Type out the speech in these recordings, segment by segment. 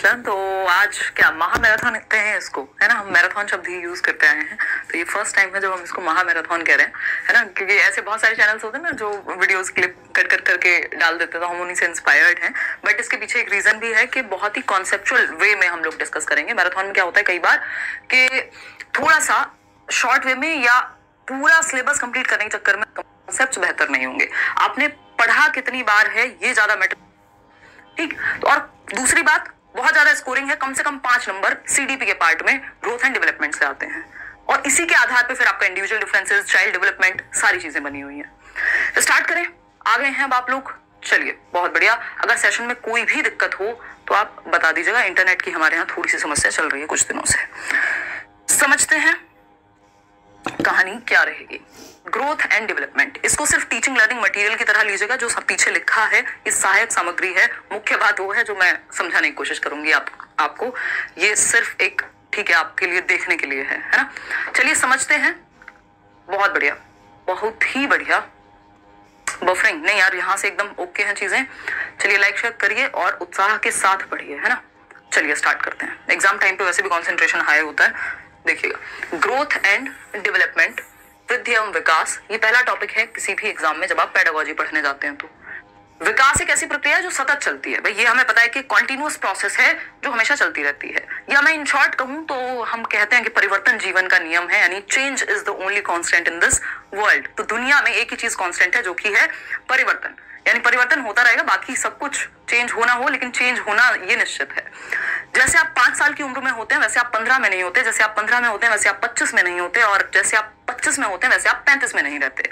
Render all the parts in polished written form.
Question. तो आज क्या महामैराथन कहते हैं इसको, है ना? हम मैराथन शब्द ही यूज करते आए हैं, तो ये फर्स्ट टाइम है जब हम इसको महामैराथन कह रहे हैं, है ना? क्योंकि ऐसे बहुत सारे चैनल्स होते हैं ना जो वीडियोस क्लिप कट कट करके डाल देते हैं, तो हम उन्हीं से इंस्पायर्ड हैं। बट इसके पीछे एक रीजन भी है कि बहुत ही कॉन्सेप्चुअल वे में हम लोग डिस्कस करेंगे। मैराथन में क्या होता है कई बार कि थोड़ा सा शॉर्ट वे में या पूरा सिलेबस कंप्लीट करने के चक्कर में कॉन्सेप्ट बेहतर नहीं होंगे। आपने पढ़ा कितनी बार है ये ज्यादा मैटर, ठीक? तो और दूसरी बात, बहुत ज्यादा स्कोरिंग है, कम से कम 5 नंबर सीडीपी के पार्ट में ग्रोथ एंड डेवलपमेंट से आते हैं, और इसी के आधार पे फिर आपका इंडिविजुअल डिफरेंसेस, चाइल्ड डेवलपमेंट, सारी चीजें बनी हुई हैं। तो स्टार्ट करें, आ गए हैं अब आप लोग? चलिए, बहुत बढ़िया। अगर सेशन में कोई भी दिक्कत हो तो आप बता दीजिएगा। इंटरनेट की हमारे यहाँ थोड़ी सी समस्या चल रही है कुछ दिनों से। समझते हैं कहानी क्या रहेगी। ग्रोथ एंड डेवलपमेंट, इसको सिर्फ टीचिंग लर्निंग मटेरियल की तरह लीजिएगा। जो सब पीछे लिखा है ये सहायक सामग्री है, मुख्य बात वो है जो मैं समझाने की कोशिश करूंगी आपको। ये सिर्फ एक, ठीक है, आपके लिए देखने के लिए है ना? चलिए समझते हैं। बहुत बढ़िया, बहुत ही बढ़िया। बफरिंग नहीं यार, यहाँ से एकदम ओके हैं चीजें। चलिए लाइक शेयर करिए और उत्साह के साथ पढ़िए, है ना? चलिए स्टार्ट करते हैं। एग्जाम टाइम पे वैसे भी कॉन्सेंट्रेशन हाई होता है। देखिएगा, ग्रोथ एंड डेवलपमेंट, वृद्धि एवं विकास, ये पहला टॉपिक है किसी भी एग्जाम में जब आप पेडागोजी पढ़ने जाते हैं। तो विकास एक ऐसी प्रक्रिया है जो सतत चलती है। भाई ये हमें पता है कि कॉन्टिन्यूअस प्रोसेस है जो हमेशा चलती रहती है, या मैं इन शॉर्ट कहूं तो हम कहते हैं कि परिवर्तन जीवन का नियम है, यानी change is the only constant in this world. तो दुनिया में एक ही चीज कांस्टेंट है जो कि है परिवर्तन, यानी परिवर्तन होता रहेगा, बाकी सब कुछ चेंज होना हो, लेकिन चेंज होना ये निश्चित है। जैसे आप 5 साल की उम्र में होते हैं वैसे आप 15 में नहीं होते, जैसे आप 15 में होते हैं वैसे आप 25 में नहीं होते, और जैसे आप 25 में होते हैं वैसे आप 35 में नहीं रहते।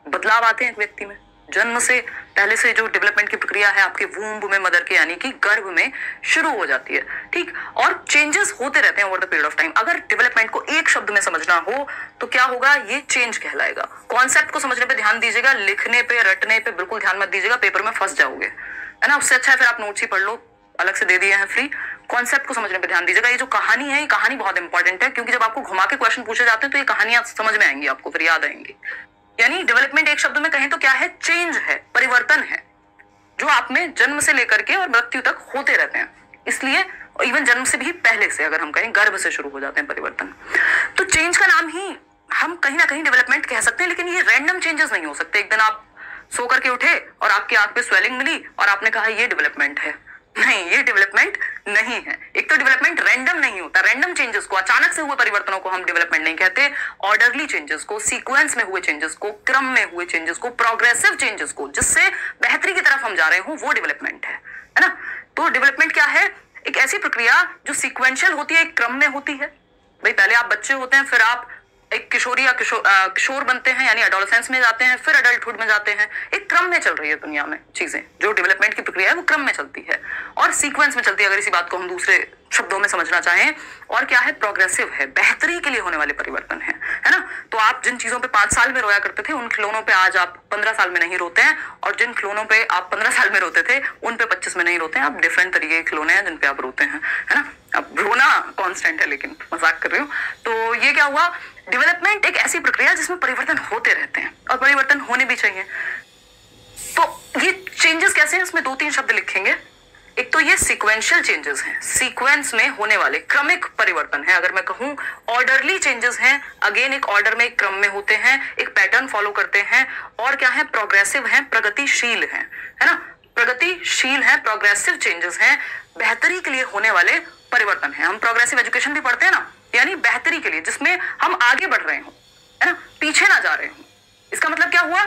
बदलाव आते हैं एक व्यक्ति में। जन्म से पहले से जो डेवलपमेंट की प्रक्रिया है आपके वूम्ब में, मदर के यानी कि गर्भ में शुरू हो जाती है, ठीक? और चेंजेस होते रहते हैं over the period of time. अगर डेवलपमेंट को एक शब्द में समझना हो तो क्या होगा? ये चेंज कहलाएगा। कॉन्सेप्ट को समझने पे ध्यान दीजिएगा, लिखने पे रटने पे बिल्कुल ध्यान मत दीजिएगा, पेपर में फंस जाओगे, है ना? उससे अच्छा है फिर आप नोट्स ही पढ़ लो, अलग से दे दिए हैं फ्री। कॉन्सेप्ट को समझने पे ध्यान दीजिएगा। ये जो कहानी है, ये कहानी बहुत इंपॉर्टेंट है, क्योंकि जब आपको घुमा के क्वेश्चन पूछे जाते हैं तो ये कहानियां समझ में आएंगी, आपको फिर याद आएंगी। यानी डेवलपमेंट एक शब्द में कहें तो क्या है? चेंज है, परिवर्तन है, जो आप में जन्म से लेकर के और मृत्यु तक होते रहते हैं। इसलिए इवन जन्म से भी पहले से, अगर हम कहें, गर्भ से शुरू हो जाते हैं परिवर्तन। तो चेंज का नाम ही हम कहीं ना कहीं डेवलपमेंट कह सकते हैं, लेकिन ये रैंडम चेंजेस नहीं हो सकते। एक दिन आप सो करके उठे और आपकी आंख पे स्वेलिंग मिली और आपने कहा ये डेवलपमेंट है। नहीं, ये डेवलपमेंट नहीं है। एक तो डेवलपमेंट रैंडम नहीं होता। रैंडम चेंजेस को, अचानक से हुए परिवर्तनों को हम डेवलपमेंट नहीं कहते। ऑर्डरली चेंजेस को, सीक्वेंस में हुए चेंजेस को, क्रम में हुए चेंजेस को, प्रोग्रेसिव चेंजेस को, जिससे बेहतरी की तरफ हम जा रहे हो, वो डेवलपमेंट है ना? तो डेवलपमेंट क्या है? एक ऐसी प्रक्रिया जो सीक्वेंशियल होती है, एक क्रम में होती है। भाई पहले आप बच्चे होते हैं, फिर आप एक किशोरी या किशोर बनते हैं, यानी एडोलेसेंस में जाते हैं, फिर अडल्टहुड में जाते हैं। एक क्रम में चल रही है दुनिया में चीजें। जो डेवलपमेंट की प्रक्रिया है वो क्रम में चलती है और सीक्वेंस में चलती है, अगर इसी बात को हम दूसरे शब्दों में समझना चाहें। और क्या है? प्रोग्रेसिव है, बेहतरी के लिए होने वाले परिवर्तन है ना? तो आप जिन चीजों पे 5 साल में रोया करते थे, उन खिलौनों पे आज आप 15 साल में नहीं रोते हैं, और जिन खिलौनों पे आप 15 साल में रोते थे उन पे 25 में नहीं रोते हैं। आप डिफरेंट तरीके के खिलौने हैं जिन पे आप रोते हैं, है ना? अब रोना कांस्टेंट है, लेकिन मजाक कर रही हूँ। तो ये क्या हुआ? डेवलपमेंट एक ऐसी प्रक्रिया जिसमें परिवर्तन होते रहते हैं, और परिवर्तन होने भी चाहिए। तो ये चेंजेस कैसे हैं? इसमें 2-3 शब्द लिखेंगे। एक तो ये सीक्वेंशियल चेंजेस हैं, सीक्वेंस में होने वाले क्रमिक परिवर्तन है। अगर मैं कहूं ऑर्डरली चेंजेस हैं, अगेन एक ऑर्डर में, एक क्रम में होते हैं, एक पैटर्न फॉलो करते हैं। और क्या है? प्रोग्रेसिव हैं, प्रगतिशील हैं, है ना? प्रगतिशील हैं, प्रोग्रेसिव चेंजेस हैं, बेहतरी के लिए होने वाले परिवर्तन है। हम प्रोग्रेसिव एजुकेशन भी पढ़ते हैं ना, यानी बेहतरी के लिए, जिसमें हम आगे बढ़ रहे हो, है ना? पीछे ना जा रहे हो। इसका मतलब क्या हुआ?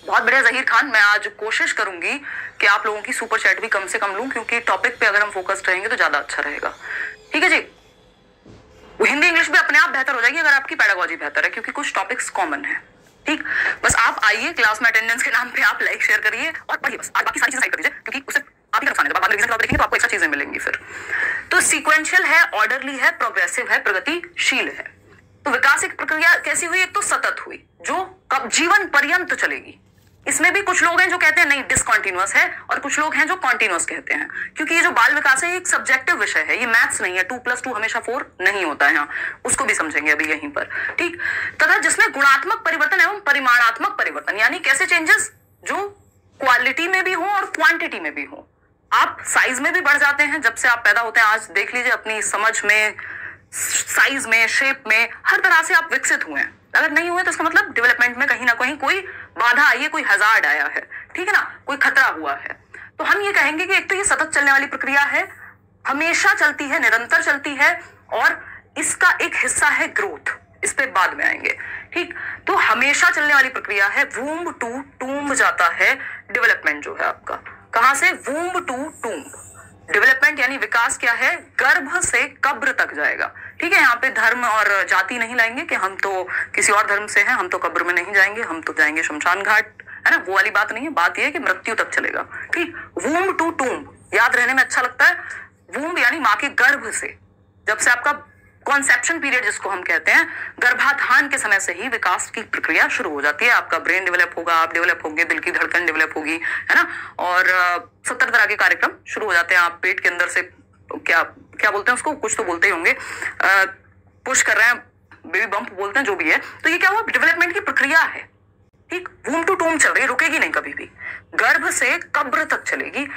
बहुत बढ़िया ज़हीर खान, मैं आज कोशिश करूंगी कि आप लोगों की सुपर चैट भी कम से कम लूं, क्योंकि टॉपिक पे अगर हम फोकस्ड रहेंगे तो ज्यादा अच्छा रहेगा। ठीक है जी? हिंदी इंग्लिश भी अपने आप बेहतर हो जाएगी अगर आपकी पेडागोजी बेहतर है, क्योंकि कुछ टॉपिक्स कॉमन है। ठीक, बस आप आइए, क्लास में अटेंडेंस के नाम पे आप लाइक शेयर करिए और पढ़िए बस। आज बाकी सारी चीजें साइड कर दीजिए, क्योंकि उससे आप ही नुकसान है। जब आप रिवीजन क्लास देखेंगे तो आपको एक्स्ट्रा चीजें मिलेंगी फिर। तो सीक्वेंशियल है, ऑर्डरली है, प्रोग्रेसिव है, प्रगतिशील है। तो विकास एक प्रक्रिया कैसी हुई? एक तो सतत हुई, जो कब जीवन पर्यंत चलेगी। इसमें भी कुछ लोग हैं जो कहते हैं नहीं डिसकंटिन्यूअस है, और कुछ लोग हैं जो कॉन्टिन्यूअस कहते हैं, क्योंकि ये जो बाल विकास है ये एक सब्जेक्टिव विषय है, ये मैथ्स नहीं है। 2+2 हमेशा 4 नहीं होता है। यहाँ उसको भी समझेंगे अभी यहीं पर, ठीक? तथा जिसमें गुणात्मक परिवर्तन एवं परिमाणात्मक परिवर्तन, यानी कैसे चेंजेस जो क्वालिटी में भी हो और क्वांटिटी में भी हो। आप साइज में भी बढ़ जाते हैं जब से आप पैदा होते हैं। आज देख लीजिए, अपनी समझ में, साइज में, शेप में, हर तरह से आप विकसित हुए हैं। अगर नहीं हुए तो इसका मतलब डेवलपमेंट में कहीं ना कहीं कोई बाधा आई है, कोई हजार्ड आया है, ठीक है ना, कोई खतरा हुआ है। तो हम ये कहेंगे कि एक तो ये सतत चलने वाली प्रक्रिया है, हमेशा चलती है, निरंतर चलती है, और इसका एक हिस्सा है ग्रोथ। इस पे बाद में आएंगे, ठीक। तो हमेशा चलने वाली प्रक्रिया है। वूम्ब टू टूम्ब जाता है डेवलपमेंट जो है आपका। कहां से? Womb to tomb. डेवलपमेंट यानी विकास क्या है? गर्भ से कब्र तक जाएगा, ठीक है। यहाँ पे धर्म और जाति नहीं लाएंगे कि हम तो किसी और धर्म से हैं, हम तो कब्र में नहीं जाएंगे, हम तो जाएंगे शमशान घाट, है ना, वो वाली बात नहीं है। बात यह है कि मृत्यु तक चलेगा, ठीक। वूम्ब टू टूम्ब याद रहने में अच्छा लगता है। वूम्ब यानी माँ के गर्भ से, जब से आपका कॉन्सेप्शन पीरियड जिसको हम कहते हैं, गर्भाधान के समय से ही विकास की प्रक्रिया शुरू हो जाती है। आपका ब्रेन डेवलप होगा, आप डेवलप होंगे, दिल की धड़कन डेवलप होगी, है ना, और 70 तरह के कार्यक्रम शुरू हो जाते हैं। आप पेट के अंदर से क्या क्या बोलते हैं उसको, कुछ तो बोलते ही होंगे, पुश कर रहे हैं, बेबी बम्प बोलते हैं, जो भी है। तो ये क्या हुआ? डेवलपमेंट की प्रक्रिया है, ठीक। वूम्ब टू टूम्ब चल रही है, रुकेगी नहीं कभी भी, गर्भ से कब्र तक चलेगी।